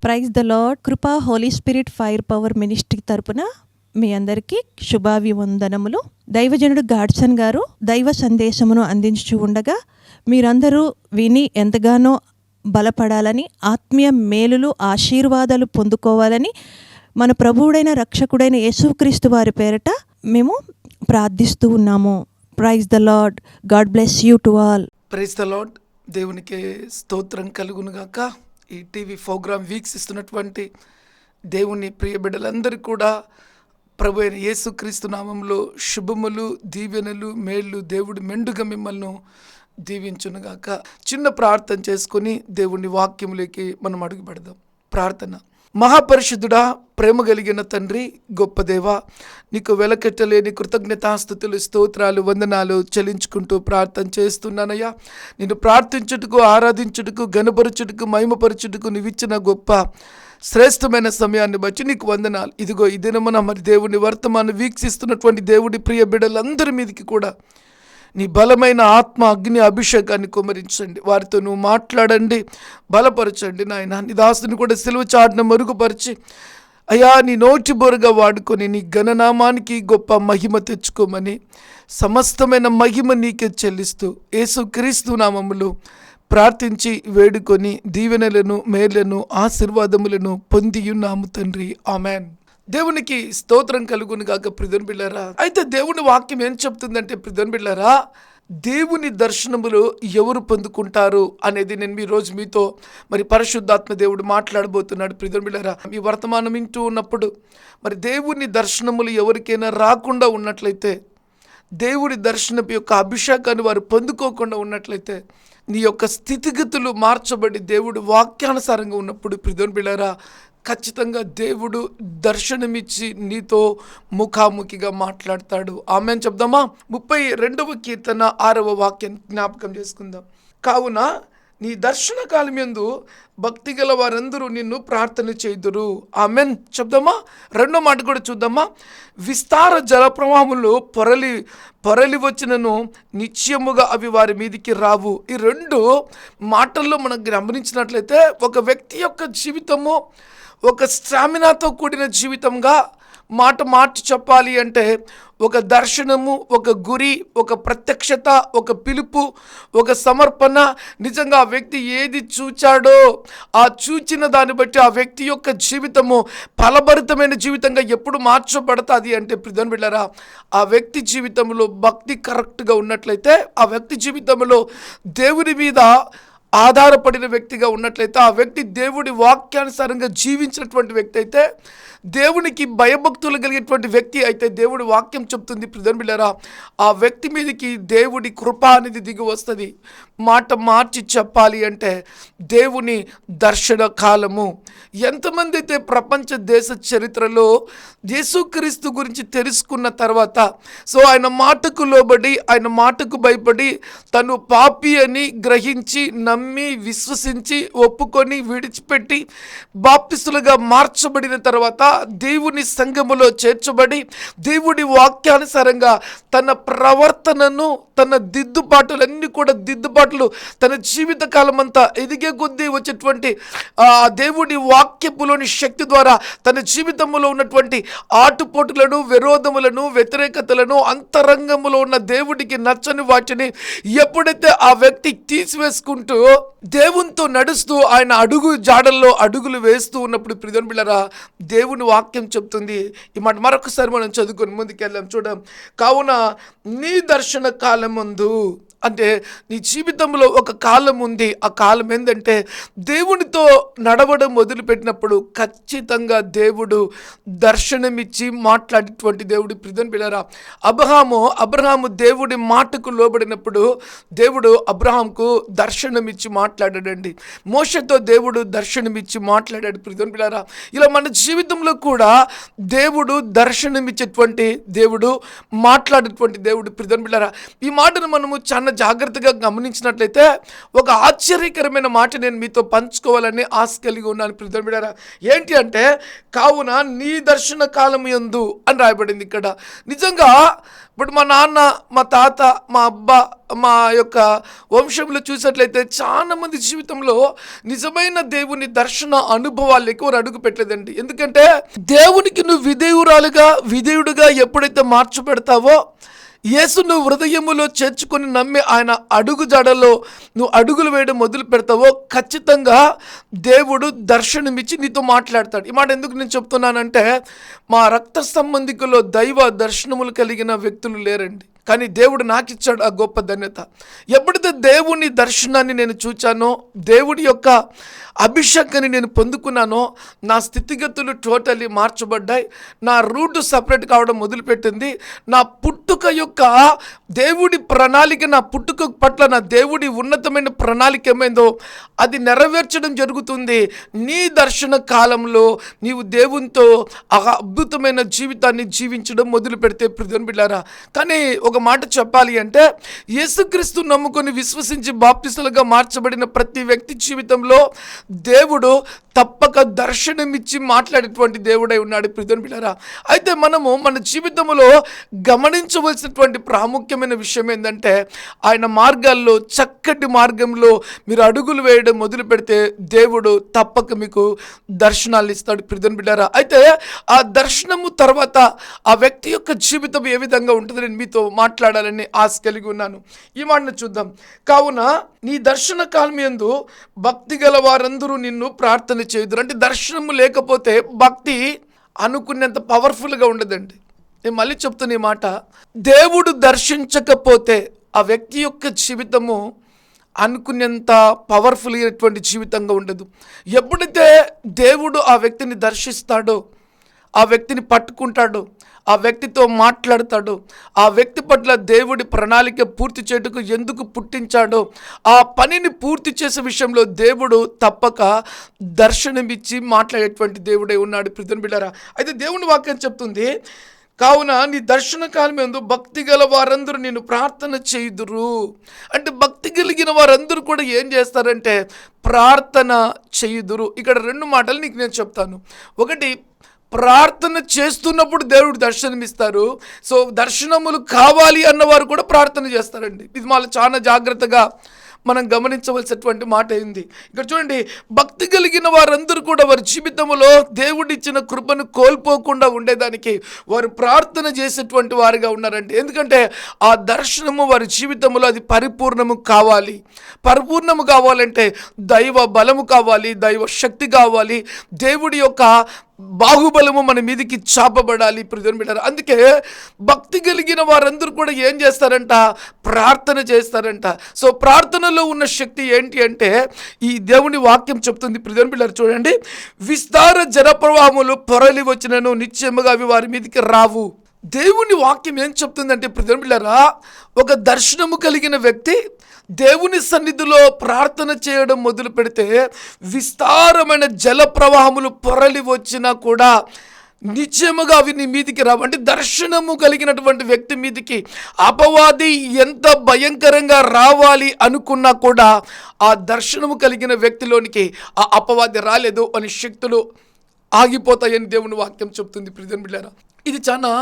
Praise the lord. Krupa holy spirit fire power ministry తరపున మీ అందరికీ శుభాభివందనములు. దైవజనుడు గాడ్సన్ గారు దైవ సందేశమును అందించుచు ఉండగా మీరందరూ విని ఎంతగానో బలపడాలని, ఆత్మీయ మేలులు ఆశీర్వాదాలు పొందుకోవాలని మన ప్రభువుడైన రక్షకుడైన యేసుక్రీస్తు వారి పేరట మేము ప్రార్థిస్తూ ఉన్నాము. Praise the lord. God bless you to all. Praise the lord. దేవునికి స్తోత్రం కలుగునుగాక. ఈ టీవీ ప్రోగ్రాం వీక్షిస్తున్నటువంటి దేవుని ప్రియ బిడ్డలందరూ కూడా ప్రభు అయిన యేసుక్రీస్తు నామంలో శుభములు, దీవెనలు, మేళ్ళు దేవుడు మెండుగా మిమ్మల్ని దీవించునుగాక. చిన్న ప్రార్థన చేసుకొని దేవుని వాక్యములోకి మనం అడుగు పెడదాం. ప్రార్థన. మహాపరిశుద్ధుడా, ప్రేమ కలిగిన తండ్రి, గొప్ప దేవా, నీకు వెలకెట్టలేని కృతజ్ఞతాస్తుతులు, స్తోత్రాలు, వందనాలు చెల్లించుకుంటూ ప్రార్థన చేస్తున్నానయ్యా. నిన్ను ప్రార్థించుటకు, ఆరాధించుటకు, ఘనపరచుటకు, మహిమపరచుటకు నీవిచ్చిన గొప్ప శ్రేష్టమైన సమయాన్ని బట్టి నీకు వందనాలు. ఇదిగో ఈ దినమున మరి దేవుని వర్తమానం వీక్షిస్తున్నటువంటి దేవుడి ప్రియ బిడ్డలందరి మీదకి కూడా నీ బలమైన ఆత్మ అగ్ని అభిషేకాన్ని కుమరించండి. వారితో నువ్వు మాట్లాడండి, బలపరచండి నాయన. నీ దాసుని కూడా సిలువ చాటును మరుగుపరిచి అయ్యా నీ నోటి బొరుగా వాడుకొని నీ ఘననామానికి గొప్ప మహిమ తెచ్చుకోమని సమస్తమైన మహిమ నీకే చెల్లిస్తూ యేసుక్రీస్తు నామములో ప్రార్థించి వేడుకొని దీవెనలను, మేళ్లను, ఆశీర్వాదములను పొందియున్నాము తండ్రి. ఆమెన్. దేవునికి స్తోత్రం కలుగును గాక. ప్రియుని బిడ్డలారా, అయితే దేవుని వాక్యం ఏం చెప్తుందంటే, ప్రియుని బిడ్డలారా, దేవుని దర్శనములు ఎవరు పొందుకుంటారు అనేది నేను ఈరోజు మీతో మరి పరిశుద్ధాత్మ దేవుడు మాట్లాడబోతున్నాడు. ప్రియుని బిడ్డలారా, ఈ వర్తమానం వింటూ ఉన్నప్పుడు మరి దేవుని దర్శనములు ఎవరికైనా రాకుండా ఉన్నట్లయితే, దేవుడి దర్శనం యొక్క అభిషేకాన్ని వారు పొందుకోకుండా ఉన్నట్లయితే, నీ యొక్క స్థితిగతులు మార్చబడి దేవుడు వాక్యానుసారంగా ఉన్నప్పుడు ప్రియుని బిడ్డలారా, ఖచ్చితంగా దేవుడు దర్శనమిచ్చి నీతో ముఖాముఖిగా మాట్లాడతాడు. ఆమెన్ చెప్దామా? 32వ కీర్తన 6వ వాక్యం జ్ఞాపకం చేసుకుందాం. కావున నీ దర్శన కాలం యందు భక్తి గల వారందరూ నిన్ను ప్రార్థన చేయుదురు. ఆమెన్ చెప్దామా? రెండో మాట కూడా చూద్దామా? విస్తార జలప్రవాహములు పొరలి వచ్చినను నిశ్చయముగా అవి వారి మీదికి రావు. ఈ రెండు మాటల్లో మనం గమనించినట్లయితే ఒక వ్యక్తి యొక్క జీవితము ఒక స్టామినాతో కూడిన జీవితంగా మాట మార్చి చెప్పాలి అంటే ఒక దర్శనము, ఒక గురి, ఒక ప్రత్యక్షత, ఒక పిలుపు, ఒక సమర్పణ, నిజంగా ఆ వ్యక్తి ఏది చూచాడో ఆ చూచిన దాన్ని బట్టి ఆ వ్యక్తి యొక్క జీవితము ఫలభరితమైన జీవితంగా ఎప్పుడు మార్చబడుతుంది అంటే ప్రియుని బిడ్డలారా, ఆ వ్యక్తి జీవితంలో భక్తి కరెక్ట్గా ఉన్నట్లయితే, ఆ వ్యక్తి జీవితంలో దేవుని మీద ఆధారపడిన వ్యక్తిగా ఉన్నట్లయితే, ఆ వ్యక్తి దేవుడి వాక్యానుసారంగా జీవించినటువంటి వ్యక్తి అయితే, దేవునికి భయభక్తులు కలిగేటువంటి వ్యక్తి అయితే, దేవుడి వాక్యం చెప్తుంది ప్రియుని బిడ్డలారా, ఆ వ్యక్తి మీదకి దేవుడి కృప అనేది దిగి వస్తుంది. మాట మార్చి చెప్పాలి అంటే దేవుని దర్శన కాలము. ఎంతమంది అయితే ప్రపంచ దేశ చరిత్రలో యేసుక్రీస్తు గురించి తెలుసుకున్న తర్వాత ఆయన మాటకు లోబడి, ఆయన మాటకు భయపడి, తను పాపి అని గ్రహించి, నమ్మి, విశ్వసించి, ఒప్పుకొని, విడిచిపెట్టి బాప్తిస్తులుగా మార్చబడిన తర్వాత దేవుని సంఘములో చేర్చబడి దేవుడి వాక్యానుసారంగా తన ప్రవర్తనను, తన దిద్దుబాటులన్నీ కూడా దిద్దుబాట్లు తన జీవిత కాలం అంతా ఎదిగే కొద్దీ వచ్చేటువంటి దేవుడి వాక్యపులోని శక్తి ద్వారా తన జీవితంలో ఉన్నటువంటి ఆటుపోటులను, విరోధములను, వ్యతిరేకతలను, అంతరంగములో ఉన్న దేవుడికి నచ్చని వాటిని ఎప్పుడైతే ఆ వ్యక్తి తీసివేసుకుంటూ దేవునితో నడుస్తూ ఆయన అడుగు జాడల్లో అడుగులు వేస్తూ ఉన్నప్పుడు ప్రియుని బిడ్డలారా, దేవుని వాక్యం చెప్తుంది ఈ మాట మరొకసారి మనం చదువుకొని ముందుకెళ్ళాం. చూడం. కావున నీ దర్శన కాలం ముందు అంటే నీ జీవితంలో ఒక కాలం ఉంది. ఆ కాలం ఏంటంటే దేవునితో నడవడం మొదలుపెట్టినప్పుడు ఖచ్చితంగా దేవుడు దర్శనమిచ్చి మాట్లాడేటువంటి దేవుడు. ప్రియుని బిడ్డలారా, అబ్రహాము దేవుడి మాటకు లోబడినప్పుడు దేవుడు అబ్రహాంకు దర్శనమిచ్చి మాట్లాడాడండి. మోషతో దేవుడు దర్శనమిచ్చి మాట్లాడాడు. ప్రియుని బిడ్డలారా, ఇలా మన జీవితంలో కూడా దేవుడు దర్శనమిచ్చేటువంటి దేవుడు, మాట్లాడేటువంటి దేవుడు. ప్రియుని బిడ్డలారా, ఈ మాటను మనము చాలా మాటను జాగ్రత్తగా గమనించినట్లయితే ఒక ఆశ్చర్యకరమైన మాట నేను మీతో పంచుకోవాలని ఆశ కలిగి ఉన్నాను ప్రియమైన బిడ్డలారా. ఏంటి అంటే, కావున నీ దర్శన కాలం యందు అని రాయబడింది ఇక్కడ. నిజంగా ఇప్పుడు మా నాన్న, మా తాత, మా అబ్బా, మా యొక్క వంశంలో చూసినట్లయితే చాలా మంది జీవితంలో నిజమైన దేవుని దర్శన అనుభవాలు ఎక్కువ అడుగు పెట్టలేదండి. ఎందుకంటే దేవునికి నువ్వు విధేయుడుగా ఎప్పుడైతే మార్చబెడతావో, యేసు నువ్వు హృదయములో చేర్చుకొని నమ్మి ఆయన అడుగు జాడలో నువ్వు అడుగులు వేయడం మొదలు పెడతావో ఖచ్చితంగా దేవుడు దర్శనమిచ్చి నీతో మాట్లాడతాడు. ఈ మాట ఎందుకు నేను చెప్తున్నానంటే, మా రక్త సంబంధికుల్లో దైవ దర్శనములు కలిగిన వ్యక్తులు లేరండి, కానీ దేవుడు నాకు ఇచ్చాడు ఆ గొప్ప ధన్యత. ఎప్పుడైతే దేవుని దర్శనాన్ని నేను చూచానో, దేవుడి యొక్క అభిషేకాన్ని నేను పొందుకున్నానో, నా స్థితిగతులు టోటల్లీ మార్చబడ్డాయి. నా రూట్ సపరేట్ కావడం మొదలుపెట్టింది. నా పుట్టుక యొక్క దేవుడి ప్రణాళిక, నా పుట్టుక పట్ల నా దేవుడి ఉన్నతమైన ప్రణాళిక ఏమైందో అది నెరవేర్చడం జరుగుతుంది. నీ దర్శన కాలంలో నీవు దేవునితో ఆ అద్భుతమైన జీవితాన్ని జీవించడం మొదలు పెడితే ప్రియమైన బిడ్డలారా. కానీ ఒక మాట చెప్పాలి అంటే, యేసుక్రీస్తు నమ్ముకొని విశ్వసించి బాప్తిస్మలుగా మార్చబడిన ప్రతి వ్యక్తి జీవితంలో దేవుడు తప్పక దర్శనమిచ్చి మాట్లాడేటువంటి దేవుడై ఉన్నాడు ప్రియమైన బిడ్డలారా. అయితే మనము మన జీవితంలో గమనించవలసినటువంటి ప్రాముఖ్యమైన విషయం ఏంటంటే, ఆయన మార్గాల్లో చక్కటి మార్గంలో మీరు అడుగులు వేయడం మొదలు పెడితే దేవుడు తప్పక మీకు దర్శనాలు ఇస్తాడు ప్రియమైన బిడ్డలారా. అయితే ఆ దర్శనము తర్వాత ఆ వ్యక్తి యొక్క జీవితం ఏ విధంగా ఉంటుందో నేను మీతో మాట్లాడాలని ఆశ కలిగి ఉన్నాను. ఈ మాటను చూద్దాం. కావున నీ దర్శన కాలం యందు భక్తి గల వారందరూ నిన్ను ప్రార్థన చేయుదురు. అంటే దర్శనము లేకపోతే భక్తి అనుకునేంత పవర్ఫుల్గా ఉండదండి. నేను మళ్ళీ చెప్తున్న ఈ మాట, దేవుడు దర్శించకపోతే ఆ వ్యక్తి యొక్క జీవితము అనుకునేంత పవర్ఫుల్ అయినటువంటి జీవితంగా ఉండదు. ఎప్పుడైతే దేవుడు ఆ వ్యక్తిని దర్శిస్తాడో, ఆ వ్యక్తిని పట్టుకుంటాడో, ఆ వ్యక్తితో మాట్లాడతాడు, ఆ వ్యక్తి పట్ల దేవుడి ప్రణాళిక పూర్తి చేయటకు ఎందుకు పుట్టించాడో ఆ పనిని పూర్తి చేసే విషయంలో దేవుడు తప్పక దర్శనమిచ్చి మాట్లాడేటువంటి దేవుడే ఉన్నాడు ప్రియమైన బిడ్డలారా. అయితే దేవుని వాక్యం చెప్తుంది, కావున నీ దర్శన కాలం యందు భక్తి గల వారందరూ నేను ప్రార్థన చేయుదురు. అంటే భక్తి కలిగిన వారందరూ కూడా ఏం చేస్తారంటే ప్రార్థన చేయుదురు. ఇక్కడ రెండు మాటలు నీకు నేను చెప్తాను. ఒకటి, ప్రార్థన చేస్తున్నప్పుడు దేవుడు దర్శనమిస్తారు. సో దర్శనములు కావాలి అన్నవారు కూడా ప్రార్థన చేస్తారండి. ఇది మళ్ళీ చాలా జాగ్రత్తగా మనం గమనించవలసినటువంటి మాట అయింది. ఇక్కడ చూడండి, భక్తి కలిగిన వారందరూ కూడా వారి జీవితంలో దేవుడిచ్చిన కృపను కోల్పోకుండా ఉండేదానికి వారు ప్రార్థన చేసేటువంటి వారుగా ఉన్నారండి. ఎందుకంటే ఆ దర్శనము వారి జీవితంలో అది పరిపూర్ణము కావాలి. పరిపూర్ణము కావాలంటే దైవ బలము కావాలి, దైవ శక్తి కావాలి, దేవుడి యొక్క బాహుబలము మన మీదికి చాపబడాలి ప్రియమైన బిడ్డలారా. అందుకే భక్తి కలిగిన వారందరూ కూడా ఏం చేస్తారంట, ప్రార్థన చేస్తారంట. సో ప్రార్థనలో ఉన్న శక్తి ఏంటి అంటే ఈ దేవుని వాక్యం చెప్తుంది ప్రియమైన బిడ్డలారా. చూడండి, విస్తార జలప్రవాహములు పొరలి వచ్చినను నిశ్చయముగా అవి వారి మీదికి రావు. దేవుని వాక్యం ఏం చెప్తుందంటే ప్రియమైన బిడ్డలారా, ఒక దర్శనము కలిగిన వ్యక్తి దేవుని సన్నిధిలో ప్రార్థన చేయడం మొదలు పెడితే విస్తారమైన జల ప్రవాహములు పొరలి వచ్చినా కూడా నిశ్చయముగా అవి నీ మీదికి రావు. అంటే దర్శనము కలిగినటువంటి వ్యక్తి మీదికి అపవాది ఎంత భయంకరంగా రావాలి అనుకున్నా కూడా ఆ దర్శనము కలిగిన వ్యక్తిలోనికి ఆ అపవాది రాలేదు అని శక్తులు ఆగిపోతాయని దేవుని వాక్యం చెప్తుంది ప్రియమైన బిడ్డలారా. ఇది చాలా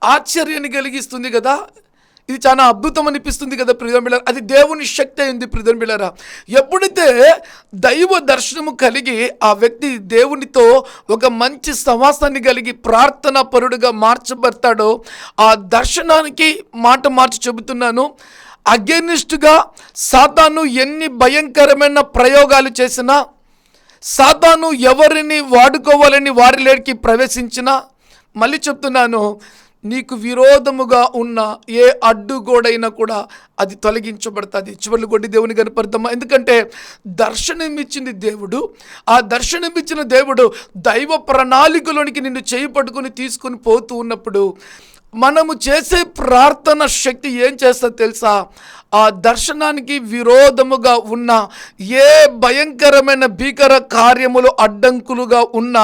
ఆశ్చర్యాన్ని కలిగిస్తుంది కదా, ఇది చాలా అద్భుతం అనిపిస్తుంది కదా ప్రియమైన బిడ్డలారా. అది దేవుని శక్తి అయింది ప్రియమైన బిడ్డలారా. ఎప్పుడైతే దైవ దర్శనము కలిగి ఆ వ్యక్తి దేవునితో ఒక మంచి సమాసాన్ని కలిగి ప్రార్థనా పరుడుగా మార్చబడతాడో, ఆ దర్శనానికి మాట మార్చి చెబుతున్నాను, అగెనిస్ట్గా సాతాను ఎన్ని భయంకరమైన ప్రయోగాలు చేసినా, సాతాను ఎవరిని వాడుకోవాలని వారిలోకి ప్రవేశించినా, మళ్ళీ చెప్తున్నాను, నీకు విరోధముగా ఉన్న ఏ అడ్డుగోడైనా కూడా అది తొలగించబడుతుంది. చివర్లు కొట్టి దేవుని కనపడతామా? ఎందుకంటే దర్శనమిచ్చింది దేవుడు. ఆ దర్శనమిచ్చిన దేవుడు దైవ ప్రణాళికలోనికి నిన్ను చేయి పట్టుకుని తీసుకుని పోతూ ఉన్నప్పుడు మనము చేసే ప్రార్థన శక్తి ఏం చేస్తుందో తెలుసా? ఆ దర్శనానికి విరోధముగా ఉన్న ఏ భయంకరమైన భీకర కార్యములు అడ్డంకులుగా ఉన్న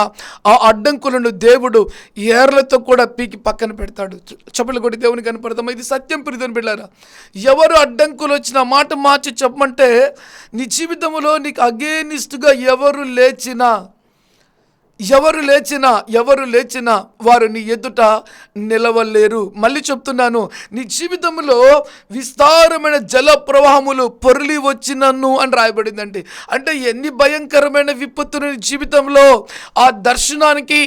ఆ అడ్డంకులను దేవుడు ఏర్లతో కూడా పీకి పక్కన పెడతాడు. చెప్పలు కొట్టి దేవునికి కనపడతాం. ఇది సత్యం ప్రియమైన బిడ్డలారా. ఎవరు అడ్డంకులు వచ్చిన మాట మార్చి చెప్పమంటే, నీ జీవితంలో నీకు అగేనిస్ట్గా ఎవరు లేచినా వారు నీ ఎదుట నిలవలేరు. మళ్ళీ చెప్తున్నాను, నీ జీవితంలో విస్తారమైన జల ప్రవాహములు పొర్లి వచ్చినను అని రాయబడిందండి. అంటే ఎన్ని భయంకరమైన విపత్తులు నీ జీవితంలో ఆ దర్శనానికి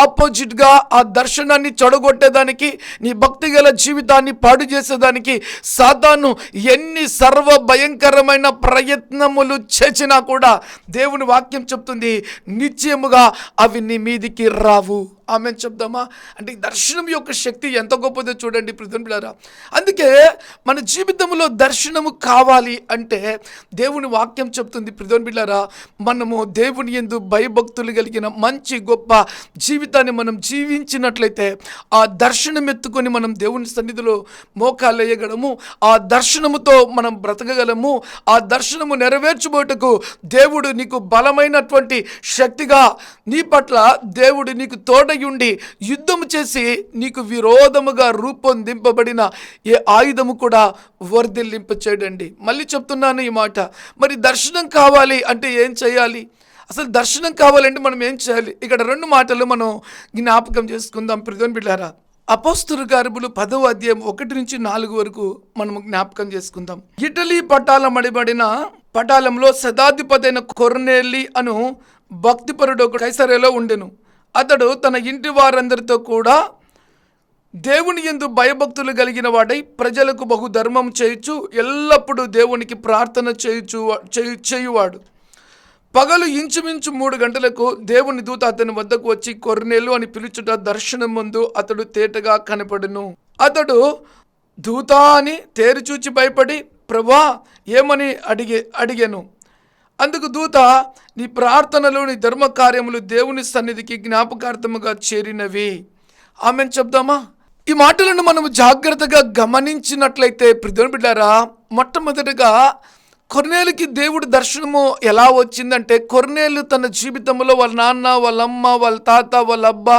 ఆపోజిట్గా, ఆ దర్శనాన్ని చెడగొట్టేదానికి, నీ భక్తి గల జీవితాన్ని పాడు చేసేదానికి సాతాను ఎన్ని సర్వ భయంకరమైన ప్రయత్నములు చేసినా కూడా దేవుని వాక్యం చెప్తుంది, నిశ్చయముగా అవి నీ మీదికి రావు. ఆమె చెప్దామా? అంటే ఈ దర్శనం యొక్క శక్తి ఎంత గొప్పదో చూడండి ప్రియమైన. అందుకే మన జీవితంలో దర్శనము కావాలి అంటే దేవుని వాక్యం చెప్తుంది ప్రియమైన, మనము దేవుని యందు భయభక్తులు కలిగిన మంచి గొప్ప జీవితాన్ని మనం జీవించినట్లయితే ఆ దర్శనం ఎత్తుకొని మనం దేవుని సన్నిధిలో మోకాలు వేయగలము. ఆ దర్శనముతో మనం బ్రతకగలము. ఆ దర్శనము నెరవేర్చుబోటకు దేవుడు నీకు బలమైనటువంటి శక్తిగా నీ పట్ల దేవుడు నీకు తోడయుండి యుద్ధము చేసి నీకు విరోధముగా రూపొందింపబడిన ఏ ఆయుధము కూడా వర్ధిల్లింప చేయడండి. మళ్ళీ చెప్తున్నాను ఈ మాట. మరి దర్శనం కావాలి అంటే ఏం చేయాలి? అసలు దర్శనం కావాలంటే మనం ఏం చేయాలి? ఇక్కడ 2 మాటలు మనం జ్ఞాపకం చేసుకుందాం ప్రియమైన బిడ్డలారా. అపోస్తలుల కార్యములు 10వ అధ్యాయం 1-4 వరకు మనం జ్ఞాపకం చేసుకుందాం. ఇటలీ పటాలమడిబడిన పటాలంలో శతాధిపతి అయిన కొర్నేలి అను భక్తిపరుడు ఒక కైసరేలో ఉండెను. అతడు తన ఇంటి వారందరితో కూడా దేవుని యందు భయభక్తులు కలిగిన వాడై ప్రజలకు బహు ధర్మం చేయుచు ఎల్లప్పుడూ దేవునికి ప్రార్థన చేయువాడు. పగలు ఇంచుమించు 3 గంటలకు దేవుని దూత అతని వద్దకు వచ్చి కొర్నేలు అని పిలుచుట దర్శనం ముందు అతడు తేటగా కనపడును. అతడు దూత అని తేరిచూచి భయపడి, ప్రభువా ఏమని అడిగాను. అందుకు దూత, నీ ప్రార్థనలు నీ ధర్మ కార్యములు దేవుని సన్నిధికి జ్ఞాపకార్థముగా చేరినవి. ఆమెను చెప్దామా? ఈ మాటలను మనము జాగ్రత్తగా గమనించినట్లయితే ప్రియమైన బిడ్డారా, మొట్టమొదటిగా కొర్నేలుకి దేవుడి దర్శనము ఎలా వచ్చిందంటే, కొర్నేలు తన జీవితంలో వాళ్ళ నాన్న, వాళ్ళ అమ్మ, వాళ్ళ తాత, వాళ్ళ అబ్బా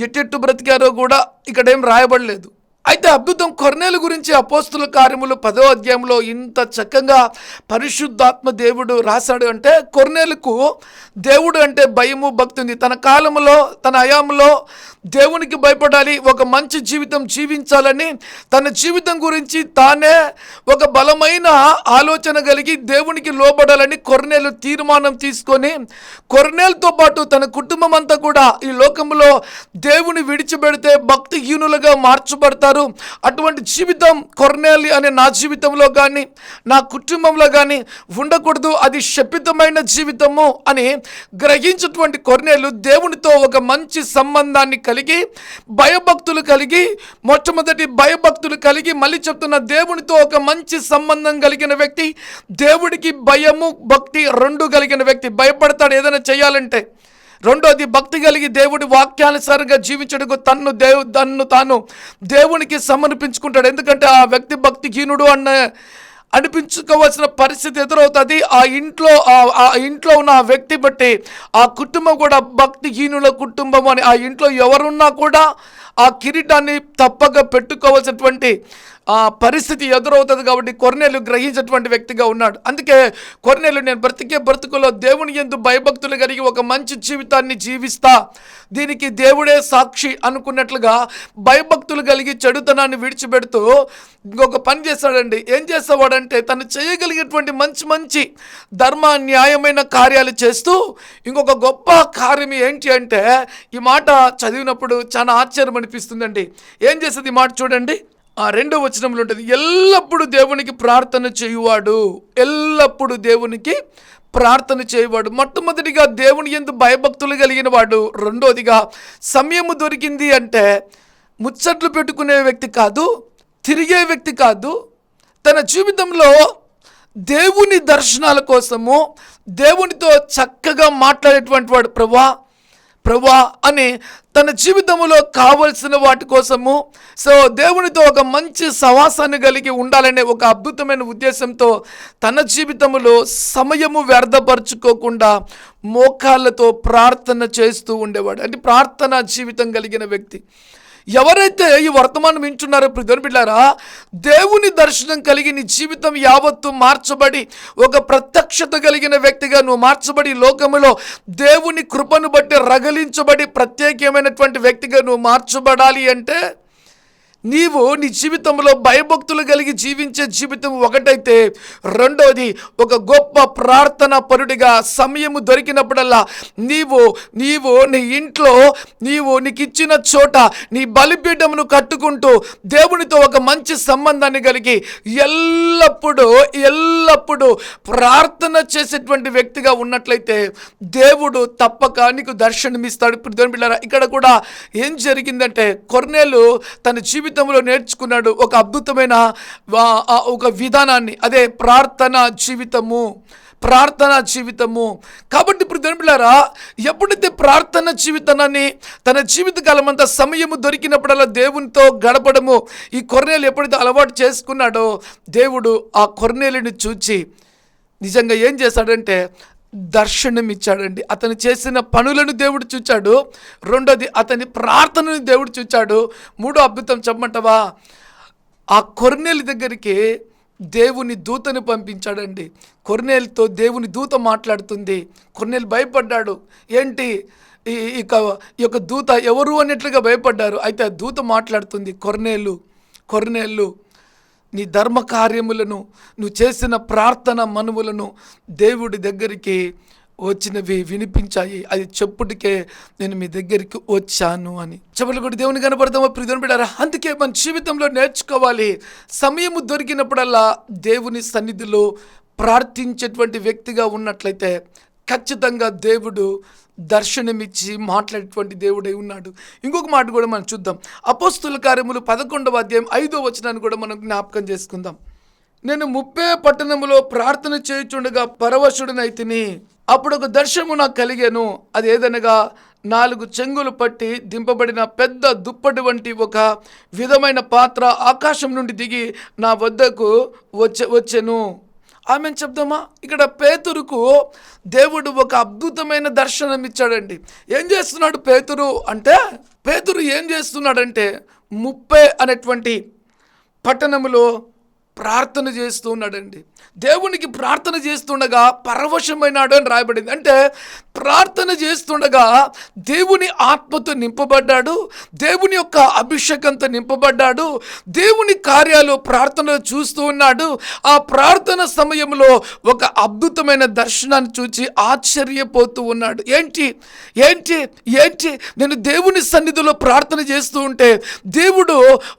ఎట్టెట్టు బ్రతికారో కూడా ఇక్కడేం రాయబడలేదు. అయితే అద్భుతం, కొర్నేలు గురించి అపోస్తలుల కార్యములు 10వ అధ్యాయంలో ఇంత చక్కగా పరిశుద్ధాత్మ దేవుడు రాశాడు అంటే, కొర్నేలుకు దేవుడు అంటే భయము, భక్తి ఉంది. తన కాలంలో, తన హయాంలో దేవునికి భయపడాలి, ఒక మంచి జీవితం జీవించాలని తన జీవితం గురించి తానే ఒక బలమైన ఆలోచన కలిగి దేవునికి లోబడాలని కొర్నేలు తీర్మానం తీసుకొని, కొర్నేలుతో పాటు తన కుటుంబం అంతా కూడా ఈ లోకంలో దేవుని విడిచిపెడితే భక్తిహీనులుగా మార్చబడతారు. అటువంటి జీవితం కొర్నేలి అనే నా జీవితంలో కానీ నా కుటుంబంలో కానీ ఉండకూడదు, అది శపితమైన జీవితము అని గ్రహించినటువంటి కొర్నేలు దేవునితో ఒక మంచి సంబంధాన్ని కలిగి భయభక్తులు కలిగి, మొట్టమొదటి భయభక్తులు కలిగి, మళ్ళీ చెప్తున్న దేవునితో ఒక మంచి సంబంధం కలిగిన వ్యక్తి, దేవుడికి భయము భక్తి 2 కలిగిన వ్యక్తి. భయపడతాడు ఏదైనా చేయాలంటే. రెండోది, భక్తి కలిగి దేవుడి వాక్యానుసారంగా జీవించడానికి తన్ను తాను దేవునికి సమర్పించుకుంటాడు. ఎందుకంటే ఆ వ్యక్తి భక్తిహీనుడు అనిపించుకోవాల్సిన పరిస్థితి ఎదురవుతుంది. ఆ ఇంట్లో ఉన్న ఆ వ్యక్తి బట్టి ఆ కుటుంబం కూడా భక్తిహీనుల కుటుంబం అని, ఆ ఇంట్లో ఎవరున్నా కూడా ఆ కిరీటాన్ని తప్పక పెట్టుకోవాల్సినటువంటి ఆ పరిస్థితి ఎదురవుతుంది. కాబట్టి కొర్నేలు గ్రహించేటువంటి వ్యక్తిగా ఉన్నాడు. అందుకే కొర్నేలు, నేను బ్రతుకులో దేవుని యందు భయభక్తులు కలిగి ఒక మంచి జీవితాన్ని జీవిస్తా, దీనికి దేవుడే సాక్షి అనుకున్నట్లుగా భయభక్తులు కలిగి చెడుతనాన్ని విడిచిపెడుతూ ఇంకొక పని చేస్తాడండి. ఏం చేసేవాడంటే, తను చేయగలిగేటువంటి మంచి ధర్మ న్యాయమైన కార్యాలు చేస్తూ ఇంకొక గొప్ప కార్యం ఏంటి అంటే, ఈ మాట చదివినప్పుడు చాలా ఆశ్చర్యం అనిపిస్తుందండి. ఏం చేసేది ఈ మాట చూడండి. ఆ 2వ వచనంలో ఉంటుంది, ఎల్లప్పుడూ దేవునికి ప్రార్థన చేయువాడు. ఎల్లప్పుడూ దేవునికి ప్రార్థన చేయవాడు. మొట్టమొదటిగా దేవుని యందు భయభక్తులు కలిగిన వాడు. రెండోదిగా, సమయము దొరికింది అంటే ముచ్చట్లు పెట్టుకునే వ్యక్తి కాదు, తిరిగే వ్యక్తి కాదు. తన జీవితంలో దేవుని దర్శనాల కోసము దేవునితో చక్కగా మాట్లాడేటువంటి వాడు. ప్రభువా ప్రభువా అని తన జీవితంలో కావలసిన వాటి కోసము దేవునితో ఒక మంచి సహవాసాన్ని కలిగి ఉండాలనే ఒక అద్భుతమైన ఉద్దేశంతో తన జీవితంలో సమయము వ్యర్థపరచుకోకుండా మోకాళ్ళతో ప్రార్థన చేస్తూ ఉండేవాడు. అంటే ప్రార్థనా జీవితం కలిగిన వ్యక్తి. ఎవరైతే ఈ వర్తమానం వింటున్నారో ప్రియమైన బిడ్డలారా, దేవుని దర్శనం కలిగి నీ జీవితం యావత్తు మార్చబడి ఒక ప్రత్యక్షత కలిగిన వ్యక్తిగా నువ్వు మార్చబడి లోకములో దేవుని కృపను బట్టి రగిలించబడి ప్రత్యేకమైనటువంటి వ్యక్తిగా నువ్వు మార్చబడాలి అంటే నీవు నీ జీవితంలో భయభక్తులు కలిగి జీవించే జీవితం ఒకటైతే, రెండోది ఒక గొప్ప ప్రార్థన పరుడిగా సమయము దొరికినప్పుడల్లా నీవు నీ ఇంట్లో నీకు ఇచ్చిన చోట నీ బలిపీఠమును కట్టుకుంటూ దేవునితో ఒక మంచి సంబంధాన్ని కలిగి ఎల్లప్పుడూ ప్రార్థన చేసేటువంటి వ్యక్తిగా ఉన్నట్లయితే దేవుడు తప్పక నీకు దర్శనమిస్తాడు. బిడ్డలారా, ఇక్కడ కూడా ఏం జరిగిందంటే కొర్నేలు తన జీవితంలో నేర్చుకున్నాడు ఒక అద్భుతమైన ఒక విధానాన్ని, అదే ప్రార్థనా జీవితము. కాబట్టి బిడ్డలారా, ఎప్పుడైతే ప్రార్థన జీవితాన్ని తన జీవితకాలం అంతా సమయము దొరికినప్పుడల్లా దేవునితో గడపడము ఈ కొర్నేలు ఎప్పుడైతే అలవాటు చేసుకున్నాడో, దేవుడు ఆ కొర్నేలుని చూచి నిజంగా ఏం చేశాడంటే దర్శనం ఇచ్చాడండి. అతను చేసిన పనులను దేవుడు చూచాడు. రెండోది అతని ప్రార్థనను దేవుడు చూచాడు. మూడో అద్భుతం చెప్పమంటావా, ఆ కొర్నేలు దగ్గరికి దేవుని దూతను పంపించాడండి. కొర్నేలుతో దేవుని దూత మాట్లాడుతుంది. కొర్నేలు భయపడ్డాడు. ఏంటి ఈ యొక్క దూత ఎవరు అన్నట్లుగా భయపడ్డారు. అయితే ఆ దూత మాట్లాడుతుంది, కొర్నేలు నీ ధర్మ కార్యములను నువ్వు చేసిన ప్రార్థన మనవులను దేవుడి దగ్గరికి వచ్చినవి వినిపించాయి, అది చెప్పుటికే నేను మీ దగ్గరికి వచ్చాను అని. చెప్పలు కూడా దేవుని కనపడతామో ప్రియమైన బిడ్డలారా. అందుకే మన జీవితంలో నేర్చుకోవాలి, సమయము దొరికినప్పుడల్లా దేవుని సన్నిధిలో ప్రార్థించేటువంటి వ్యక్తిగా ఉన్నట్లయితే ఖచ్చితంగా దేవుడు దర్శనమిచ్చి మాట్లాడేటువంటి దేవుడై ఉన్నాడు. ఇంకొక మాట కూడా మనం చూద్దాం. అపోస్తుల కార్యములు 11వ అధ్యాయం 5వ వచనాన్ని కూడా మనం జ్ఞాపకం చేసుకుందాం. నేను ముప్పే పట్టణములో ప్రార్థన చేయుచుండగా పరవశుడనైతిని. అప్పుడు ఒక దర్శనము నాకు కలిగాను. అది ఏదనగా 4 చెంగులు పట్టి దింపబడిన పెద్ద దుప్పటి వంటి ఒక విధమైన పాత్ర ఆకాశం నుండి దిగి నా వద్దకు వచ్చెను. ఆమె చెప్దామా, ఇక్కడ పేతురుకు దేవుడు ఒక అద్భుతమైన దర్శనం ఇచ్చాడండి. ఏం చేస్తున్నాడు పేతురు అంటే, పేతురు ఏం చేస్తున్నాడంటే ముప్పే అనేటువంటి పట్టణములో ప్రార్థన చేస్తూ ఉన్నాడండి. దేవునికి ప్రార్థన చేస్తుండగా పరవశమైనాడు అని రాయబడింది. అంటే ప్రార్థన చేస్తుండగా దేవుని ఆత్మతో నింపబడ్డాడు, దేవుని యొక్క అభిషేకంతో నింపబడ్డాడు, దేవుని కార్యాలు ప్రార్థనలో చూస్తూ ఉన్నాడు. ఆ ప్రార్థన సమయంలో ఒక అద్భుతమైన దర్శనాన్ని చూచి ఆశ్చర్యపోతూ ఉన్నాడు. ఏంటి నేను దేవుని సన్నిధిలో ప్రార్థన చేస్తూ ఉంటే దేవుడు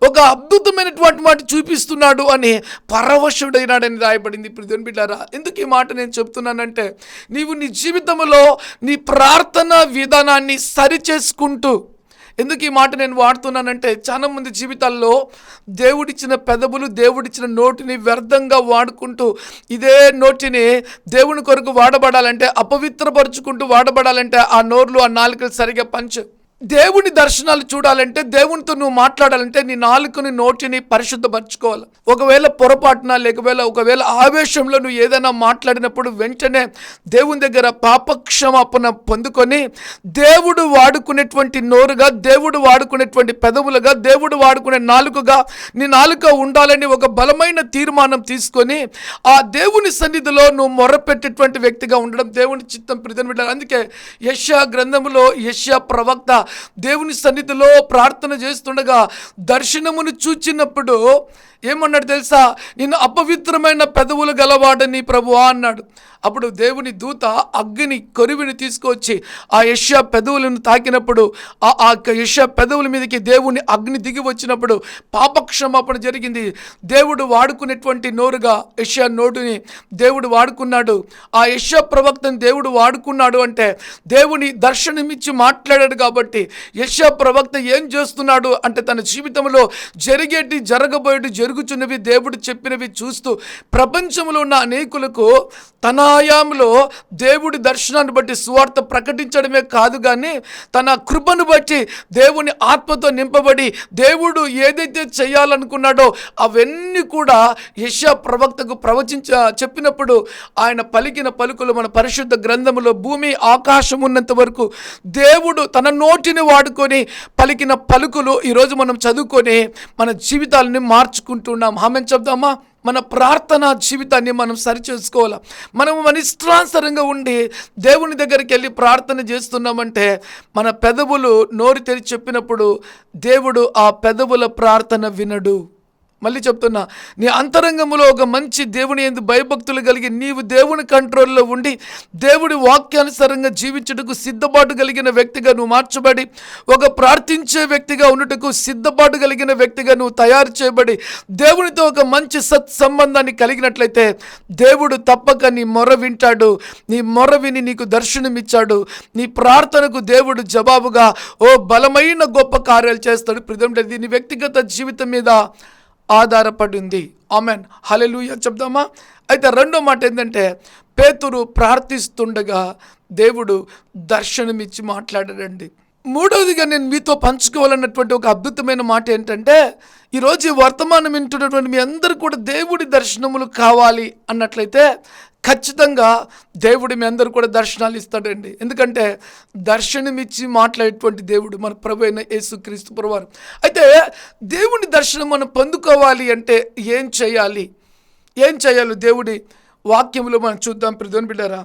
ఒక అద్భుతమైనటువంటి మాట చూపిస్తున్నాడు అని పరవశుడైనాడని రాయబడింది. ప్రియమైన బిడ్డలారా, ఎందుకు ఈ మాట నేను చెప్తున్నానంటే, నీవు నీ జీవితంలో నీ ప్రార్థన విధానాన్ని సరి చేసుకుంటూ, ఎందుకు ఈ మాట నేను వాడుతున్నానంటే, చాలా మంది జీవితాల్లో దేవుడిచ్చిన పెదవులు, దేవుడిచ్చిన నోటిని వ్యర్థంగా వాడుకుంటూ, ఇదే నోటిని దేవుని కొరకు వాడబడాలంటే, అపవిత్రపరుచుకుంటూ వాడబడాలంటే ఆ నోర్లు, ఆ నాలుకలు సరిగా దేవుని దర్శనాలు చూడాలంటే, దేవునితో నువ్వు మాట్లాడాలంటే నీ నాలుకని, నోటిని పరిశుద్ధపరచుకోవాలి. ఒకవేళ పొరపాటున ఒకవేళ ఆవేశంలో నువ్వు ఏదైనా మాట్లాడినప్పుడు వెంటనే దేవుని దగ్గర పాపక్షమాపణ పొందుకొని దేవుడు వాడుకునేటువంటి నోరుగా, దేవుడు వాడుకునేటువంటి పెదవులుగా, దేవుడు వాడుకునే నాలుకగా నీ నాలుక ఉండాలని ఒక బలమైన తీర్మానం తీసుకొని ఆ దేవుని సన్నిధిలో నువ్వు మొరపెట్టేటువంటి వ్యక్తిగా ఉండడం దేవుని చిత్తం. ప్రియమైన అందుకే యెషయా గ్రంథములో యెషయా ప్రవక్త దేవుని సన్నిధిలో ప్రార్థన చేస్తుండగా దర్శనమును చూచినప్పుడు ఏమన్నాడు తెలుసా, నిన్ను అపవిత్రమైన పెదవులు గలవాడని ప్రభువా అన్నాడు. అప్పుడు దేవుని దూత అగ్ని కొరివిని తీసుకొచ్చి ఆ యెషయా పెదవులను తాకినప్పుడు ఆ యెషయా పెదవుల మీదకి దేవుని అగ్ని దిగి వచ్చినప్పుడు పాపక్షమాపణ జరిగింది. దేవుడు వాడుకునేటువంటి నోరుగా యెషయా నోటిని దేవుడు వాడుకున్నాడు. ఆ యెషయా ప్రవక్తను దేవుడు వాడుకున్నాడు అంటే దేవుని దర్శనమిచ్చి మాట్లాడాడు. కాబట్టి యెషయా ప్రవక్త ఏం చేస్తున్నాడు అంటే, తన జీవితంలో జరగబోయేటి జరుగుచున్నవి దేవుడు చెప్పినవి చూస్తూ ప్రపంచంలో ఉన్న అనేకులకు తన ఆయాంలో దేవుడి దర్శనాన్ని బట్టి సువార్త ప్రకటించడమే కాదు, కానీ తన కృపను బట్టి దేవుని ఆత్మతో నింపబడి దేవుడు ఏదైతే చేయాలనుకున్నాడో అవన్నీ కూడా యెషయా ప్రవక్తకు చెప్పినప్పుడు ఆయన పలికిన పలుకులు మన పరిశుద్ధ గ్రంథములో భూమి ఆకాశం ఉన్నంత వరకు దేవుడు తన నోటిని వాడుకొని పలికిన పలుకులు ఈరోజు మనం చదువుకొని మన జీవితాలని మార్చుకుంటున్నాం. ఆమేన్ చెప్దామా? మన ప్రార్థనా జీవితాన్ని మనం సరిచేసుకోవాలి. మనము మన ఇష్టానుసారంగా ఉండి దేవుని దగ్గరికి వెళ్ళి ప్రార్థన చేస్తున్నామంటే మన పెదవులు నోరు తెరిచి చెప్పినప్పుడు దేవుడు ఆ పెదవుల ప్రార్థన వినడు. మళ్ళీ చెప్తున్నా, నీ అంతరంగంలో ఒక మంచి దేవుని యందు భయభక్తులు కలిగి నీవు దేవుని కంట్రోల్లో ఉండి దేవుడి వాక్యానుసారంగా జీవించుటకు సిద్ధపాటు కలిగిన వ్యక్తిగా నువ్వు మార్చబడి ఒక ప్రార్థించే వ్యక్తిగా ఉన్నట్టుకు సిద్ధపాటు కలిగిన వ్యక్తిగా నువ్వు తయారు చేయబడి దేవునితో ఒక మంచి సత్సంబంధాన్ని కలిగినట్లయితే దేవుడు తప్పక నీ మొర వింటాడు. నీ మొర విని నీకు దర్శనమిచ్చాడు. నీ ప్రార్థనకు దేవుడు జవాబుగా బలమైన గొప్ప కార్యాలు చేస్తాడు. ప్రియంటే నీ వ్యక్తిగత జీవితం మీద ఆధారపడింది. ఆమెన్, హల్లెలూయా చెప్దామా? అయితే రెండో మాట ఏంటంటే, పేతురు ప్రార్థిస్తుండగా దేవుడు దర్శనమిచ్చి మాట్లాడాడండి. మూడవదిగా నేను మీతో పంచుకోవాలన్నటువంటి ఒక అద్భుతమైన మాట ఏంటంటే, ఈరోజు వర్తమానం వింటున్నటువంటి మీ అందరూ కూడా దేవుడి దర్శనములు కావాలి అన్నట్లయితే ఖచ్చితంగా దేవుడు మీ అందరూ కూడా దర్శనాలు ఇస్తాడండి. ఎందుకంటే దర్శనమిచ్చి మాట్లాడేటువంటి దేవుడు మన ప్రభు అయిన యేసుక్రీస్తు ప్రభువారు. అయితే దేవుని దర్శనం మనం పొందుకోవాలి అంటే ఏం చేయాలి? దేవుడి వాక్యములో మనం చూద్దాం. ప్రియమైన బిడ్డారా,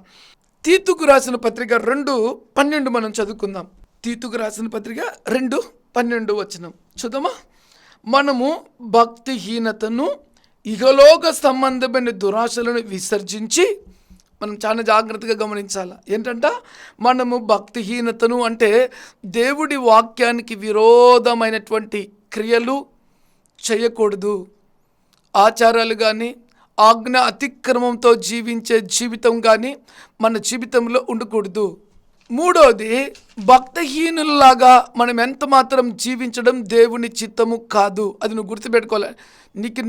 తీతుకు రాసిన పత్రిక 2:12 మనం చదువుకుందాం. తీతుకు రాసిన పత్రిక 2:12 వచనం చూద్దామా? మనము భక్తిహీనతను ఇహలోక సంబంధమైన దురాశలను విసర్జించి, మనం చాలా జాగ్రత్తగా గమనించాలి. ఏంటంట, మనము భక్తిహీనతను అంటే దేవుడి వాక్యానికి విరోధమైనటువంటి క్రియలు చేయకూడదు. ఆచారాలు కానీ ఆజ్ఞ అతిక్రమంతో జీవించే జీవితం కానీ మన జీవితంలో ఉండకూడదు. మూడోది, భక్తిహీనుల్లాగా మనం ఎంత మాత్రం జీవించడం దేవుని చిత్తము కాదు. అది నువ్వు గుర్తుపెట్టుకోవాలి. నీకు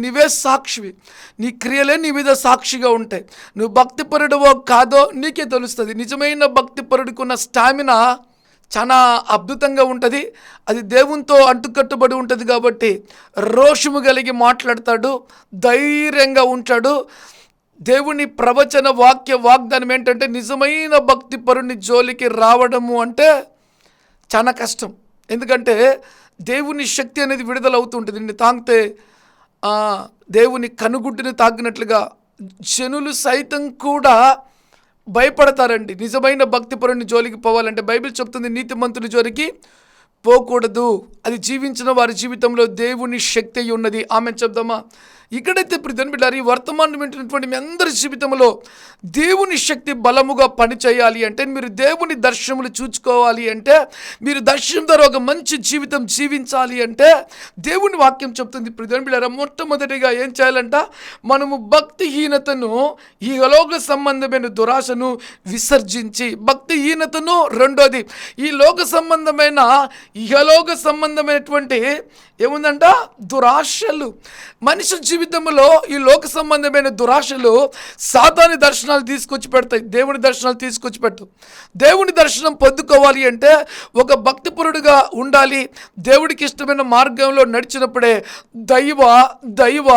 నీవే సాక్షివి. నీ క్రియలే నీ మీద సాక్షిగా ఉంటాయి. నువ్వు భక్తిపరుడువో కాదో నీకే తెలుస్తుంది. నిజమైన భక్తిపరుడికి ఉన్న స్టామినా చాలా అద్భుతంగా ఉంటుంది. అది దేవునితో అంటుకట్టుబడి ఉంటుంది కాబట్టి రోషము కలిగి మాట్లాడతాడు, ధైర్యంగా ఉంటాడు. దేవుని ప్రవచన వాగ్దానం ఏంటంటే, నిజమైన భక్తిపరుని జోలికి రావడము అంటే చాలా కష్టం. ఎందుకంటే దేవుని శక్తి అనేది విడుదలవుతుంటుంది. నిన్ను తాకితే దేవుని కనుగుడ్డుని తాకినట్లుగా జనులు సైతం కూడా భయపడతారండి. నిజమైన భక్తిపరుని జోలికి పోవాలంటే బైబిల్ చెప్తుంది, నీతిమంతుని జోలికి పోకూడదు. అది జీవించిన వారి జీవితంలో దేవుని శక్తి ఉన్నది. ఆమె చెప్దామా? ఇక్కడైతే ప్రియమైన బిడ్డలారా, ఈ వర్తమానం వింటున్నటువంటి మీ అందరి జీవితంలో దేవుని శక్తి బలముగా పనిచేయాలి అంటే, మీరు దేవుని దర్శనములు చూసుకోవాలి అంటే, మీరు దర్శనం ద్వారా ఒక మంచి జీవితం జీవించాలి అంటే దేవుని వాక్యం చెప్తుంది. ప్రియమైన బిడ్డలారా, మొట్టమొదటిగా ఏం చేయాలంట, మనము భక్తిహీనతను, ఈ లోక సంబంధమైన దురాశను విసర్జించి, భక్తిహీనతను, రెండోది ఈ లోక సంబంధమైన ఇహలోక సంబంధమైనటువంటి ఏముందంట, దురాశలు. మనిషి జీవితంలో ఈ లోక సంబంధమైన దురాశలు సాతాని దర్శనాలు తీసుకొచ్చి పెడతాయి, దేవుని దర్శనాలు తీసుకొచ్చి పెట్టు. దేవుని దర్శనం పొందుకోవాలి అంటే ఒక భక్తిపరుడుగా ఉండాలి. దేవుడికి ఇష్టమైన మార్గంలో నడిచినప్పుడే దైవ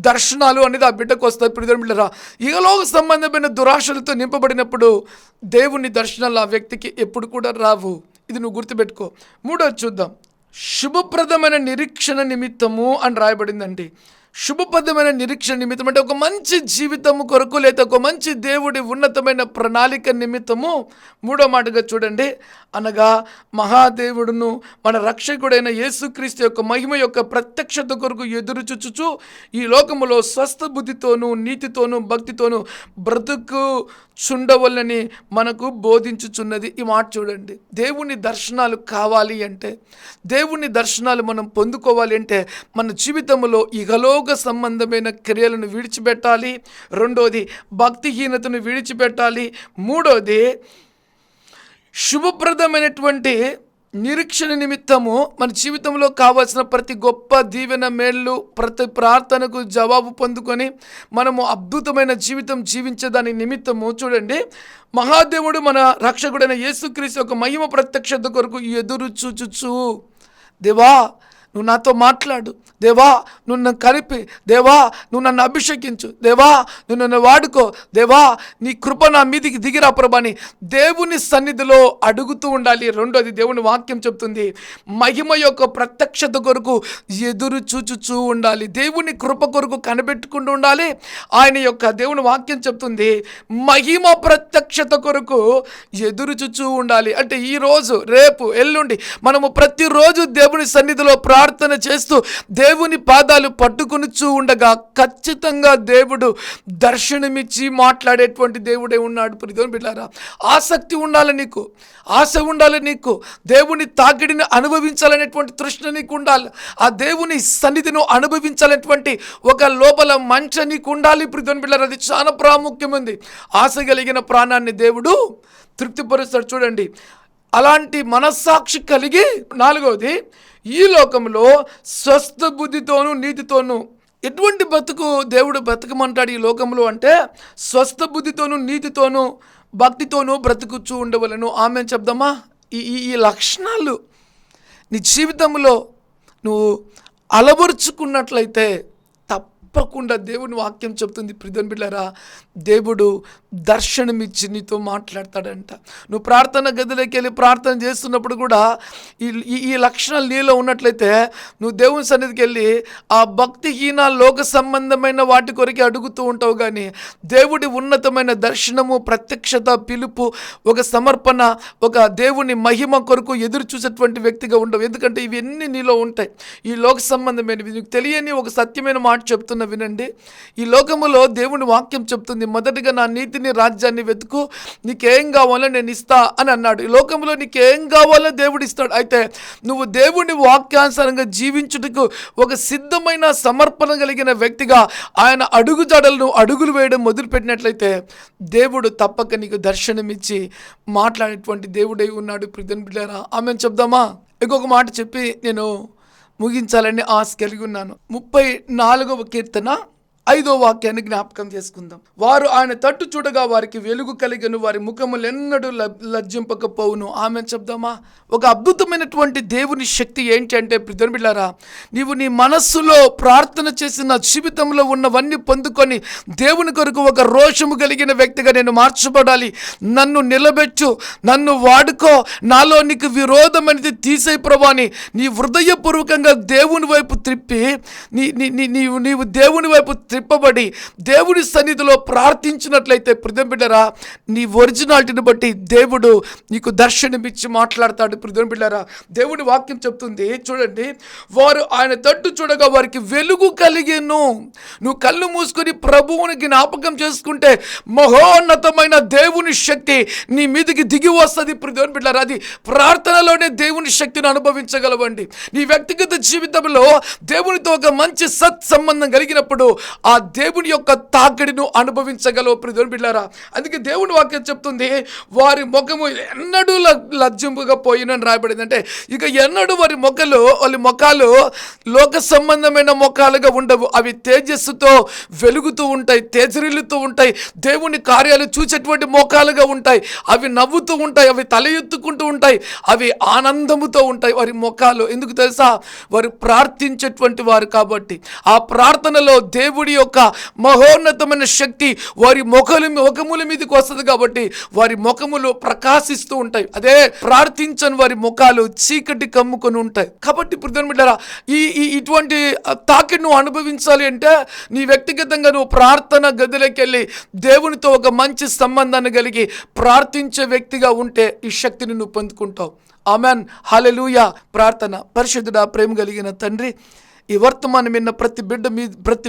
దర్శనాలు అనేది ఆ బిడ్డకు వస్తాయి. ప్రియమైన ఇహలోక సంబంధమైన దురాశలతో నింపబడినప్పుడు దేవుని దర్శనాలు ఆ వ్యక్తికి ఎప్పుడు కూడా రావు. ఇది నువ్వు గుర్తుపెట్టుకో. మూడోది చూద్దాం. శుభప్రదమైన నిరీక్షణ నిమిత్తము అని రాయబడిందండి. శుభప్రదమైన నిరీక్షణ నిమిత్తం అంటే ఒక మంచి జీవితము కొరకు, లేదా ఒక మంచి దేవుడి ఉన్నతమైన ప్రణాళిక నిమిత్తము. మూడో మాటగా చూడండి, అనగా మహాదేవుడును మన రక్షకుడైన యేసుక్రీస్తు యొక్క మహిమ యొక్క ప్రత్యక్షత కొరకు ఎదురు చూచుచు ఈ లోకములో స్వస్థ బుద్ధితోనూ నీతితోనూ భక్తితోనూ బ్రతుకు చుండవల్లని మనకు బోధించుచున్నది. ఈ మాట చూడండి. దేవుని దర్శనాలు కావాలి అంటే, దేవుని దర్శనాలు మనం పొందుకోవాలి అంటే మన జీవితంలో ఇహలోక సంబంధమైన క్రియలను విడిచిపెట్టాలి. రెండోది భక్తిహీనతను విడిచిపెట్టాలి. మూడోది శుభప్రదమైనటువంటి నిరీక్షణ నిమిత్తము మన జీవితంలో కావాల్సిన ప్రతి గొప్ప దీవెన మేళ్ళు, ప్రతి ప్రార్థనకు జవాబు పొందుకొని మనము అద్భుతమైన జీవితం జీవించేదాని నిమిత్తము చూడండి, మహాదేవుడు మన రక్షకుడైన యేసుక్రీస్తు యొక్క మహిమ ప్రత్యక్షత కొరకు ఎదురు చూచుచు, దేవా నువ్వు నాతో మాట్లాడు, దేవా నువ్వు నన్ను కలిపి, దేవా నువ్వు నన్ను అభిషేకించు, దేవా నువ్వు నన్ను వాడుకో, దేవా నీ కృప నా మీదికి దిగిరా ప్రభాని దేవుని సన్నిధిలో అడుగుతూ ఉండాలి. రెండోది, దేవుని వాక్యం చెప్తుంది మహిమ యొక్క ప్రత్యక్షత కొరకు ఎదురు చూచుచూ ఉండాలి. దేవుని కృప కొరకు కనిపెట్టుకుంటూ ఉండాలి. ఆయన యొక్క దేవుని వాక్యం చెప్తుంది మహిమ ప్రత్యక్షత కొరకు ఎదురు చూచూ ఉండాలి. అంటే ఈరోజు, రేపు, ఎల్లుండి మనము ప్రతిరోజు దేవుని సన్నిధిలో ప్రార్థన చేస్తూ దేవుని పాదాలు పట్టుకొనుచూ ఉండగా ఖచ్చితంగా దేవుడు దర్శనమిచ్చి మాట్లాడేటువంటి దేవుడే ఉన్నాడు. ప్రియమైన బిడ్డలారా, ఆసక్తి ఉండాలి నీకు, ఆశ ఉండాలి నీకు, దేవుని తాకిడిని అనుభవించాలనేటువంటి తృష్ణ నీకు ఉండాలి, ఆ దేవుని సన్నిధిని అనుభవించాలనేటువంటి ఒక లోపల మంచ నీకు ఉండాలి. ప్రియమైన బిడ్డలారా, అది చాలా ప్రాముఖ్యమైంది. ఆశ కలిగిన ప్రాణాన్ని దేవుడు తృప్తిపరుస్తాడు. చూడండి, అలాంటి మనస్సాక్షి కలిగి, నాలుగవది, ఈ లోకంలో స్వస్థ బుద్ధితోనూ నీతితోనూ. ఎటువంటి బతుకు దేవుడు బ్రతకమంటాడు ఈ లోకంలో అంటే స్వస్థ బుద్ధితోనూ నీతితోనూ భక్తితోనూ బ్రతుకుచూ ఉండవలను. ఆమె చెప్దామా? ఈ లక్షణాలు నీ జీవితంలో నువ్వు అలవరుచుకున్నట్లయితే తప్పకుండా దేవుని వాక్యం చెప్తుంది, ప్రియమైన బిడ్డలారా, దేవుడు దర్శనమిచ్చి నీతో మాట్లాడతాడంట. నువ్వు ప్రార్థన గదిలోకి వెళ్ళి ప్రార్థన చేస్తున్నప్పుడు కూడా ఈ లక్షణాలు నీలో ఉన్నట్లయితే నువ్వు దేవుని సన్నిధికి వెళ్ళి ఆ భక్తిహీన లోక సంబంధమైన వాటి కొరకే అడుగుతూ ఉంటావు. కానీ దేవుడి ఉన్నతమైన దర్శనము, ప్రత్యక్షత, పిలుపు, ఒక సమర్పణ, ఒక దేవుని మహిమ కొరకు ఎదురు చూసేటువంటి వ్యక్తిగా ఉండవు. ఎందుకంటే ఇవన్నీ నీలో ఉంటాయి. ఈ లోక సంబంధమైనవి నీకు తెలియని ఒక సత్యమైన మాట చెప్తున్నా వినండి. ఈ లోకములో దేవుని వాక్యం చెప్తుంది, మొదటిగా నా నీతిని, రాజ్యాన్ని వెతుకు, నీకేం కావాలో నేను ఇస్తా అని అన్నాడు. ఈ లోకంలో నీకేం కావాలో దేవుడు ఇస్తాడు. అయితే నువ్వు దేవుని వాక్యానుసారంగా జీవించుటకు ఒక సిద్ధమైన సమర్పణ కలిగిన వ్యక్తిగా ఆయన అడుగుజాడలను అడుగులు వేయడం మొదలుపెట్టినట్లయితే దేవుడు తప్పక నీకు దర్శనమిచ్చి మాట్లాడేటువంటి దేవుడై ఉన్నాడు. ప్రియమైన బిడ్డలారా, ఆమెను చెప్దామా? ఇంకొక మాట చెప్పి నేను ముగించాలని ఆశ కలిగి ఉన్నాను. 34వ కీర్తన 5వ వాక్యాన్ని జ్ఞాపకం చేసుకుందాం. వారు ఆయన తట్టు చూడగా వారికి వెలుగు కలిగను, వారి ముఖములు ఎన్నడూ లజ్జింపకపోవును. ఆమె చెప్దామా? ఒక అద్భుతమైనటువంటి దేవుని శక్తి ఏంటి అంటే, ప్రియమైన బిడ్డలారా, నీవు నీ మనస్సులో ప్రార్థన చేసిన జీవితంలో ఉన్నవన్నీ పొందుకొని దేవుని కొరకు ఒక రోషము కలిగిన వ్యక్తిగా నేను మార్చబడాలి, నన్ను నిలబెట్టు, నన్ను వాడుకో, నాలో నీకు విరోధమైనది తీసేయి ప్రభా అని నీ హృదయపూర్వకంగా దేవుని వైపు త్రిప్పి నీవు దేవుని వైపు త్రిప్పబడి దేవుని సన్నిధిలో ప్రార్థించినట్లయితే, ప్రియమైన బిడ్డలారా, నీ ఒరిజినాలిటీని బట్టి దేవుడు నీకు దర్శనమిచ్చి మాట్లాడతాడు. ప్రియమైన బిడ్డలారా, దేవుని వాక్యం చెప్తుంది చూడండి, వారు ఆయన తట్టు చూడగా వారికి వెలుగు కలిగెను. నువ్వు కళ్ళు మూసుకొని ప్రభువుని జ్ఞాపకం చేసుకుంటే మహోన్నతమైన దేవుని శక్తి నీ మీదకి దిగి వస్తుంది. ప్రియమైన బిడ్డలారా, అది ప్రార్థనలోనే దేవుని శక్తిని అనుభవించగలవండి. నీ వ్యక్తిగత జీవితంలో దేవునితో ఒక మంచి సత్సంబంధం కలిగినప్పుడు ఆ దేవుని యొక్క తాకిడిను అనుభవించగలవు. ప్రియమైన బిడ్డలారా, అందుకే దేవుని వాక్యం చెప్తుంది వారి ముఖము ఎన్నడూ లజ్జింపుగా పోయినని రాయబడింది. అంటే ఇక ఎన్నడూ వాళ్ళ ముఖాలు లోక సంబంధమైన ముఖాలుగా ఉండవు. అవి తేజస్సుతో వెలుగుతూ ఉంటాయి, తేజరిల్లుతూ ఉంటాయి, దేవుని కార్యాలు చూసేటువంటి ముఖాలుగా ఉంటాయి. అవి నవ్వుతూ ఉంటాయి, అవి తల ఎత్తుకుంటూ ఉంటాయి, అవి ఆనందముతో ఉంటాయి వారి ముఖాలు. ఎందుకు తెలుసా? వారు ప్రార్థించేటువంటి వారు కాబట్టి. ఆ ప్రార్థనలో దేవుడి యొక్క మహోన్నతమైన శక్తి వారి ముఖముల మీదకి వస్తుంది కాబట్టి వారి ముఖములు ప్రకాశిస్తూ ఉంటాయి. అదే ప్రార్థించని వారి ముఖాలు చీకటి కమ్ముకొని ఉంటాయి. కాబట్టి ప్రియమైన బిడ్డలారా, ఇటువంటి తాకిడి నువ్వు అనుభవించాలి అంటే నీ వ్యక్తిగతంగా నువ్వు ప్రార్థన గదిలోకి వెళ్ళి దేవునితో ఒక మంచి సంబంధాన్ని కలిగి ప్రార్థించే వ్యక్తిగా ఉంటే ఈ శక్తిని నువ్వు పొందుకుంటావు. ఆమెన్, హల్లెలూయా. ప్రార్థన. పరిశుద్ధుడా, ప్రేమ కలిగిన తండ్రి, ఈ వర్తమానం విన్న ప్రతి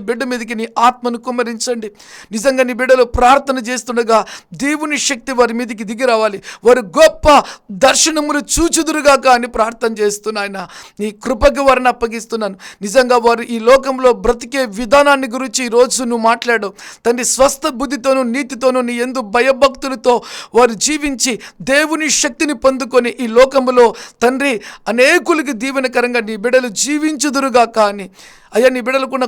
బిడ్డ మీదకి నీ ఆత్మను కుమ్మరించండి. నిజంగా నీ బిడ్డలు ప్రార్థన చేస్తుండగా దేవుని శక్తి వారి మీదకి దిగి రావాలి. వారు గొప్ప దర్శనములు చూచుదురుగాక అని ప్రార్థన చేస్తున్నాయన. నీ కృపకి వారిని అప్పగిస్తున్నాను. నిజంగా వారు ఈ లోకంలో బ్రతికే విధానాన్ని గురించి ఈరోజు నువ్వు మాట్లాడు తండ్రి. స్వస్థ బుద్ధితోనూ నీతితోనూ నీ యందు భయభక్తులతో వారు జీవించి దేవుని శక్తిని పొందుకొని ఈ లోకములో తండ్రి అనేకులకి దీవెనకరంగా నీ బిడ్డలు జీవించుదురుగాక అని. అయ్యా, నీ బిడ్డలకున్న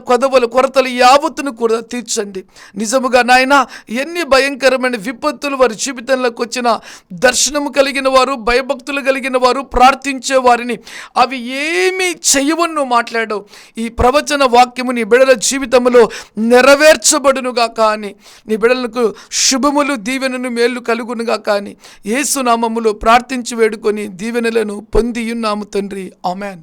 కొరతలు యావత్తును కూడా తీర్చండి. నిజముగా నాయన, ఎన్ని భయంకరమైన విపత్తులు వారి జీవితంలోకి వచ్చిన దర్శనము కలిగిన వారు, భయభక్తులు కలిగిన వారు, ప్రార్థించే వారిని అవి ఏమీ చెయ్యవని మాట్లాడు. ఈ ప్రవచన వాక్యము నీ బిడ్డల జీవితంలో నెరవేర్చబడునుగాక అని. నీ బిడ్డలకు శుభములు, దీవెనను, మేలు కలుగునుగాక అని యేసు నామములో ప్రార్థించి వేడుకొని దీవెనలను పొందియున్నాము తండ్రి. ఆమెన్.